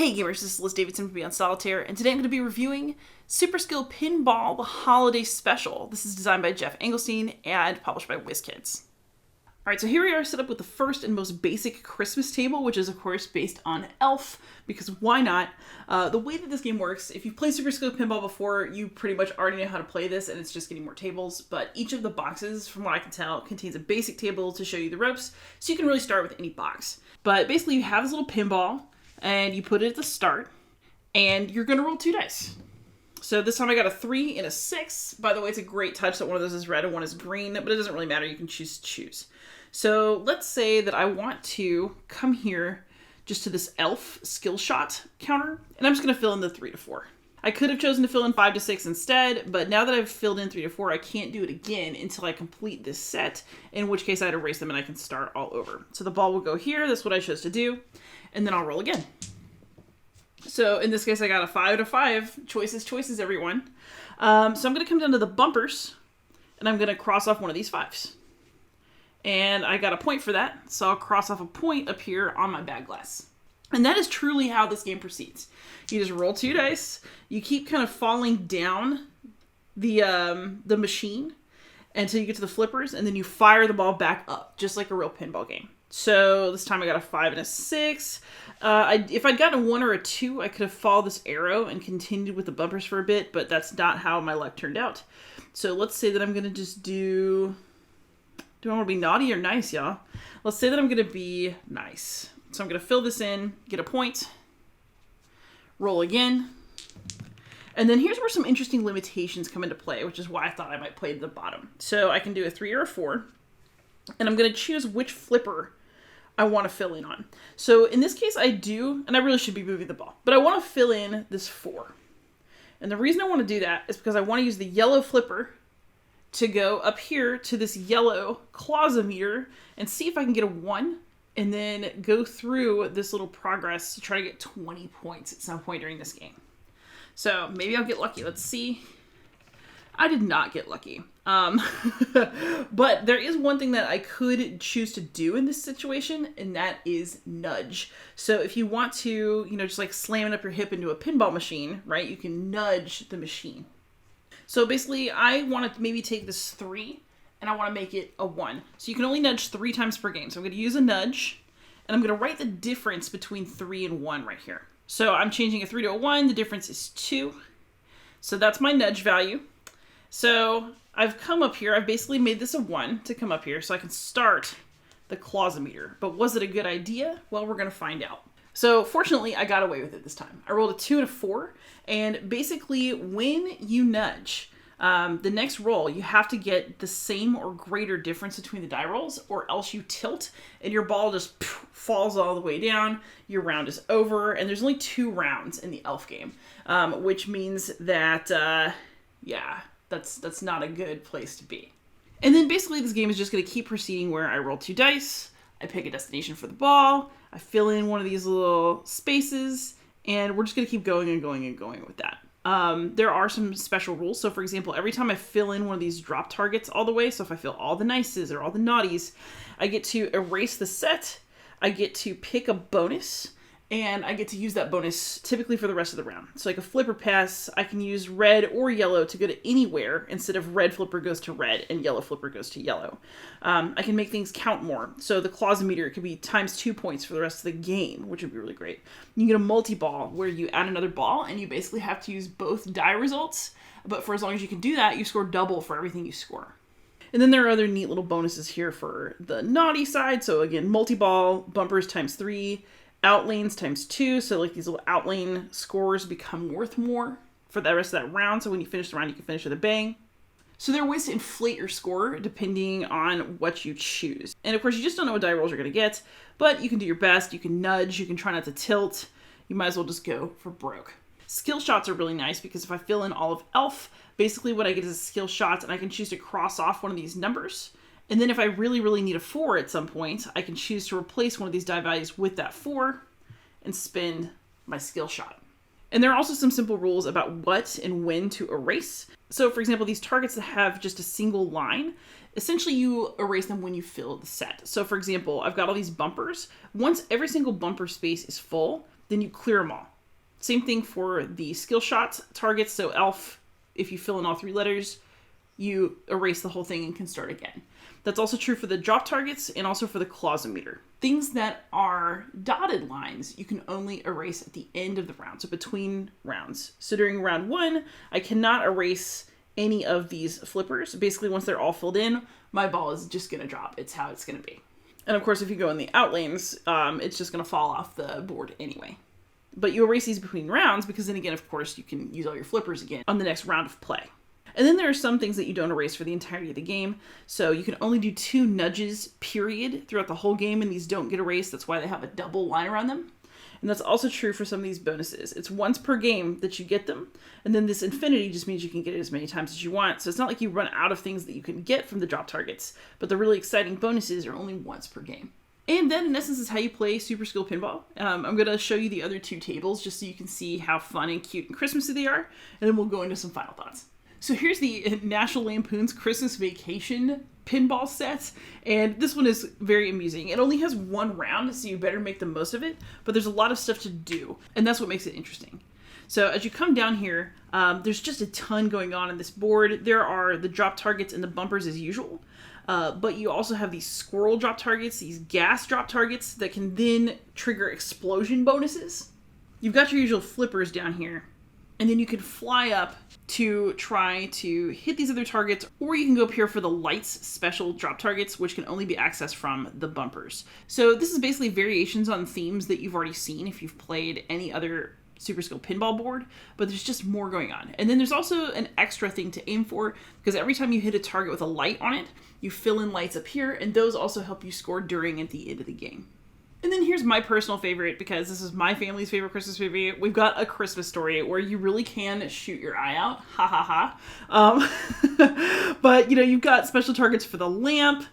Hey gamers, this is Liz Davidson from Beyond Solitaire, and today I'm going to be reviewing Super Skill Pinball, the Holiday Special. This is designed by Jeff Engelstein and published by WizKids. Alright, so here we are set up with the first and most basic Christmas table, which is of course based on Elf, because why not? The way that this game works, if you've played Super Skill Pinball before, you pretty much already know how to play this, and it's just getting more tables, but each of the boxes, from what I can tell, contains a basic table to show you the ropes, so you can really start with any box. But basically you have this little pinball, and you put it at the start, and you're going to roll 2 dice. So this time I got a 3 and a 6. By the way, it's a great touch that one of those is red and one is green, but it doesn't really matter. You can choose. So let's say that I want to come here just to this elf skill shot counter, and I'm just going to fill in the 3 to 4. I could have chosen to fill in 5 to 6 instead, but now that I've filled in 3 to 4, I can't do it again until I complete this set, in which case I'd erase them and I can start all over. So the ball will go here, that's what I chose to do, and then I'll roll again. So in this case I got a 5 to 5. Choices, everyone. So I'm going to come down to the bumpers, and I'm going to cross off one of these 5s. And I got a point for that, so I'll cross off a point up here on my bag glass. And that is truly how this game proceeds. You just roll 2 dice, you keep kind of falling down the machine until you get to the flippers, and then you fire the ball back up, just like a real pinball game. So this time I got a 5 and a 6. If I'd gotten a 1 or a 2, I could have followed this arrow and continued with the bumpers for a bit, but that's not how my luck turned out. So let's say that I'm going to just do I want to be naughty or nice, y'all? Let's say that I'm going to be nice. So I'm going to fill this in, get a point, roll again. And then here's where some interesting limitations come into play, which is why I thought I might play at the bottom. So I can do a 3 or a 4, and I'm going to choose which flipper I want to fill in on. So in this case I do, and I really should be moving the ball, but I want to fill in this 4. And the reason I want to do that is because I want to use the yellow flipper to go up here to this yellow clausometer and see if I can get a 1, and then go through this little progress to try to get 20 points at some point during this game. So maybe I'll get lucky. Let's see. I did not get lucky. But there is one thing that I could choose to do in this situation, and that is nudge. So if you want to, just like slamming up your hip into a pinball machine, right, you can nudge the machine. So basically, I want to maybe take this 3, and I want to make it a 1. So you can only nudge 3 times per game. So I'm going to use a nudge, and I'm going to write the difference between 3 and 1 right here. So I'm changing a 3 to a 1. The difference is 2. So that's my nudge value. So I've come up here. I've basically made this a 1 to come up here so I can start the clausometer. But was it a good idea? Well, we're going to find out. So fortunately, I got away with it this time. I rolled a 2 and a 4, and basically when you nudge, the next roll, you have to get the same or greater difference between the die rolls, or else you tilt, and your ball just falls all the way down, your round is over, and there's only 2 rounds in the elf game, which means that, that's not a good place to be. And then basically this game is just going to keep proceeding where I roll 2 dice, I pick a destination for the ball, I fill in one of these little spaces, and we're just going to keep going and going and going with that. There are some special rules. So for example, every time I fill in one of these drop targets all the way, so if I fill all the nices or all the naughties, I get to erase the set, I get to pick a bonus, and I get to use that bonus typically for the rest of the round. So like a flipper pass, I can use red or yellow to go to anywhere instead of red flipper goes to red and yellow flipper goes to yellow. I can make things count more. So the clausometer could be times 2 points for the rest of the game, which would be really great. You get a multi-ball where you add another ball and you basically have to use both die results, but for as long as you can do that, you score double for everything you score. And then there are other neat little bonuses here for the naughty side. So again, multi-ball, bumpers times 3, outlanes times 2, so like these little outlane scores become worth more for the rest of that round, so when you finish the round you can finish with a bang. So there are ways to inflate your score depending on what you choose. And of course you just don't know what die rolls you're going to get, but you can do your best, you can nudge, you can try not to tilt, you might as well just go for broke. Skill shots are really nice because if I fill in all of elf, basically what I get is a skill shot, and I can choose to cross off one of these numbers. And then if I really, really need a 4 at some point, I can choose to replace one of these die values with that 4 and spend my skill shot. And there are also some simple rules about what and when to erase. So for example, these targets that have just a single line, essentially you erase them when you fill the set. So for example, I've got all these bumpers. Once every single bumper space is full, then you clear them all. Same thing for the skill shot targets. So elf, if you fill in all 3 letters, you erase the whole thing and can start again. That's also true for the drop targets and also for the clausometer. Things that are dotted lines, you can only erase at the end of the round, so between rounds. So during round 1, I cannot erase any of these flippers. Basically, once they're all filled in, my ball is just going to drop. It's how it's going to be. And of course, if you go in the out lanes, it's just going to fall off the board anyway. But you erase these between rounds because then again, of course, you can use all your flippers again on the next round of play. And then there are some things that you don't erase for the entirety of the game. So you can only do 2 nudges, period, throughout the whole game, and these don't get erased. That's why they have a double line around them. And that's also true for some of these bonuses. It's once per game that you get them, and then this infinity just means you can get it as many times as you want. So it's not like you run out of things that you can get from the drop targets, but the really exciting bonuses are only once per game. And that, in essence, is how you play Super Skill Pinball. I'm going to show you the other 2 tables just so you can see how fun and cute and Christmassy they are, and then we'll go into some final thoughts. So here's the National Lampoon's Christmas Vacation pinball set, and this one is very amusing. It only has 1 round, so you better make the most of it, but there's a lot of stuff to do, and that's what makes it interesting. So as you come down here, there's just a ton going on this board. There are the drop targets and the bumpers as usual, but you also have these squirrel drop targets, these gas drop targets that can then trigger explosion bonuses. You've got your usual flippers down here, and then you can fly up to try to hit these other targets, or you can go up here for the lights special drop targets, which can only be accessed from the bumpers. So this is basically variations on themes that you've already seen if you've played any other Super Skill Pinball board, but there's just more going on. And then there's also an extra thing to aim for, because every time you hit a target with a light on it, you fill in lights up here, and those also help you score during and at the end of the game. And then here's my personal favorite, because this is my family's favorite Christmas movie. We've got A Christmas Story, where you really can shoot your eye out. Ha ha ha. But, you've got special targets for the lamp.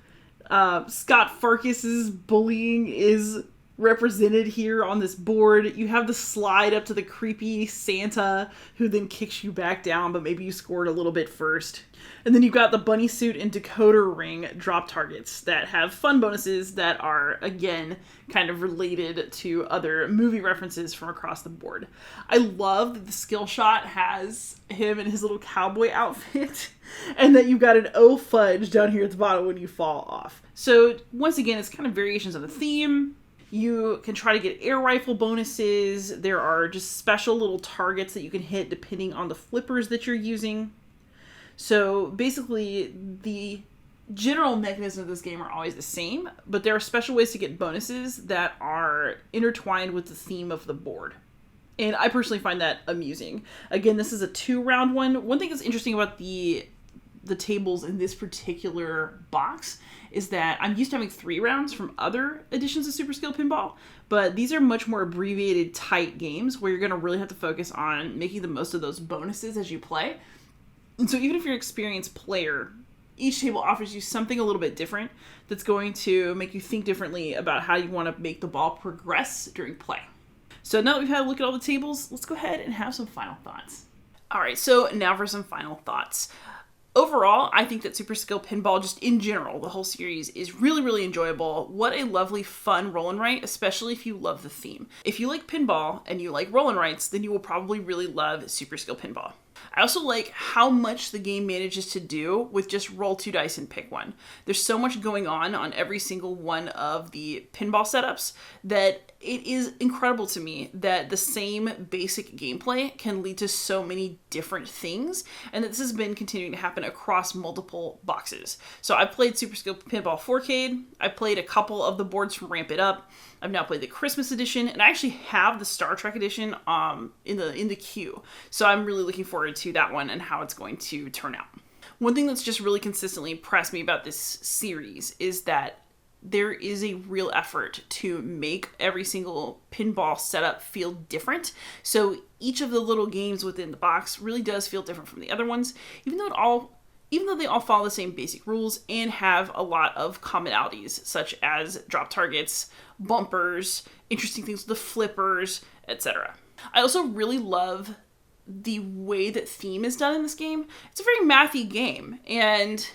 Scott Farkus's bullying is represented here on this board. You have the slide up to the creepy Santa who then kicks you back down, but maybe you scored a little bit first. And then you've got the bunny suit and decoder ring drop targets that have fun bonuses that are, again, kind of related to other movie references from across the board. I love that the skill shot has him in his little cowboy outfit, and that you've got an oh fudge down here at the bottom when you fall off. So once again, it's kind of variations on the theme. You can try to get air rifle bonuses. There are just special little targets that you can hit depending on the flippers that you're using. So basically, the general mechanism of this game are always the same, but there are special ways to get bonuses that are intertwined with the theme of the board. And I personally find that amusing. Again, this is a 2-round one. One thing that's interesting about the tables in this particular box is that I'm used to having 3 rounds from other editions of Super Skill Pinball, but these are much more abbreviated, tight games where you're going to really have to focus on making the most of those bonuses as you play. And so even if you're an experienced player, each table offers you something a little bit different that's going to make you think differently about how you want to make the ball progress during play. So now that we've had a look at all the tables, let's go ahead and have some final thoughts. All right, so now for some final thoughts. Overall, I think that Super Skill Pinball, just in general, the whole series, is really, really enjoyable. What a lovely, fun roll and write, especially if you love the theme. If you like pinball and you like roll and writes, then you will probably really love Super Skill Pinball. I also like how much the game manages to do with just roll 2 dice and pick one. There's so much going on every single one of the pinball setups that it is incredible to me that the same basic gameplay can lead to so many different things, and that this has been continuing to happen across multiple boxes. So I've played Super Skill Pinball 4K, I played a couple of the boards from Ramp It Up, I've now played the Christmas edition, and I actually have the Star Trek edition in the queue. So I'm really looking forward to that one and how it's going to turn out. One thing that's just really consistently impressed me about this series is that there is a real effort to make every single pinball setup feel different. So each of the little games within the box really does feel different from the other ones, even though they all follow the same basic rules and have a lot of commonalities, such as drop targets, bumpers, interesting things with the flippers, etc. I also really love the way that theme is done in this game. It's a very mathy game, and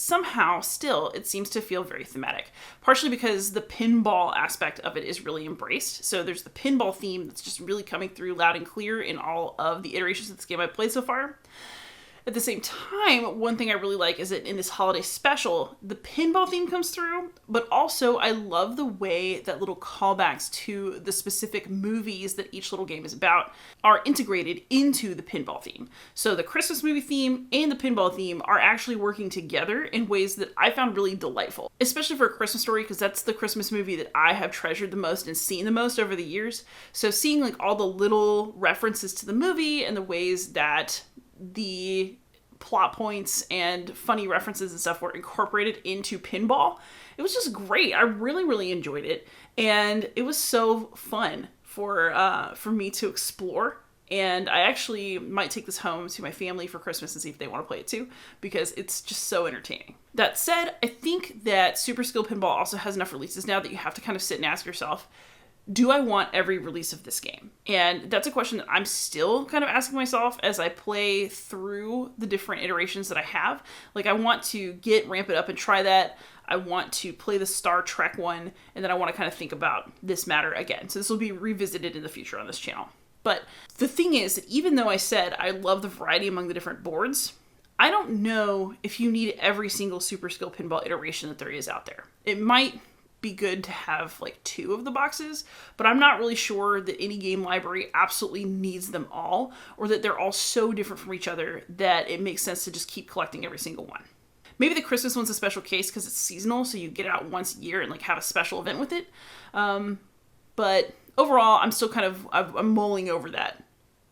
somehow still it seems to feel very thematic, partially because the pinball aspect of it is really embraced. So there's the pinball theme that's just really coming through loud and clear in all of the iterations of this game I've played so far. At the same time, one thing I really like is that in this holiday special, the pinball theme comes through, but also I love the way that little callbacks to the specific movies that each little game is about are integrated into the pinball theme. So the Christmas movie theme and the pinball theme are actually working together in ways that I found really delightful, especially for A Christmas Story, because that's the Christmas movie that I have treasured the most and seen the most over the years. So seeing like all the little references to the movie and the ways that the plot points and funny references and stuff were incorporated into pinball, it was just great. I really, really enjoyed it, and it was so fun for me to explore. And I actually might take this home to my family for Christmas and see if they want to play it too, because it's just so entertaining. That said, I think that Super Skill Pinball also has enough releases now that you have to kind of sit and ask yourself, do I want every release of this game? And that's a question that I'm still kind of asking myself as I play through the different iterations that I have. Like, I want to ramp it up and try that. I want to play the Star Trek one, and then I want to kind of think about this matter again. So this will be revisited in the future on this channel. But the thing is that even though I said I love the variety among the different boards, I don't know if you need every single Super Skill Pinball iteration that there is out there. It might be good to have like 2 of the boxes, but I'm not really sure that any game library absolutely needs them all, or that they're all so different from each other that it makes sense to just keep collecting every single one. Maybe the Christmas one's a special case because it's seasonal, so you get it out once a year and like have a special event with it. But overall, I'm still I'm mulling over that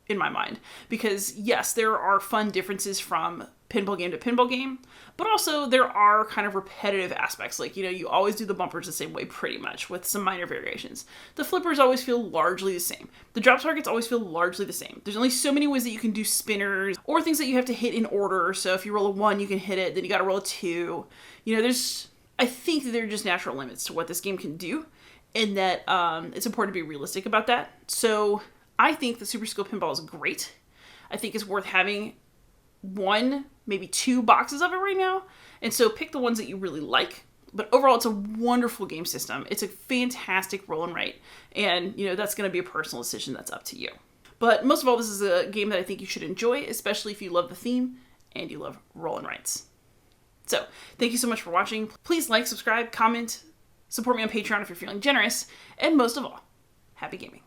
in my mind, because yes, there are fun differences from pinball game to pinball game, but also there are kind of repetitive aspects. Like, you always do the bumpers the same way pretty much, with some minor variations. The flippers always feel largely the same. The drop targets always feel largely the same. There's only so many ways that you can do spinners, or things that you have to hit in order. So if you roll a 1, you can hit it, then you gotta roll a 2. I think that there are just natural limits to what this game can do, and that it's important to be realistic about that. So I think the Super Skill Pinball is great. I think it's worth having 1, maybe 2 boxes of it right now. And so pick the ones that you really like. But overall, it's a wonderful game system. It's a fantastic roll and write. And, that's going to be a personal decision that's up to you. But most of all, this is a game that I think you should enjoy, especially if you love the theme and you love roll and writes. So thank you so much for watching. Please like, subscribe, comment, support me on Patreon if you're feeling generous. And most of all, happy gaming.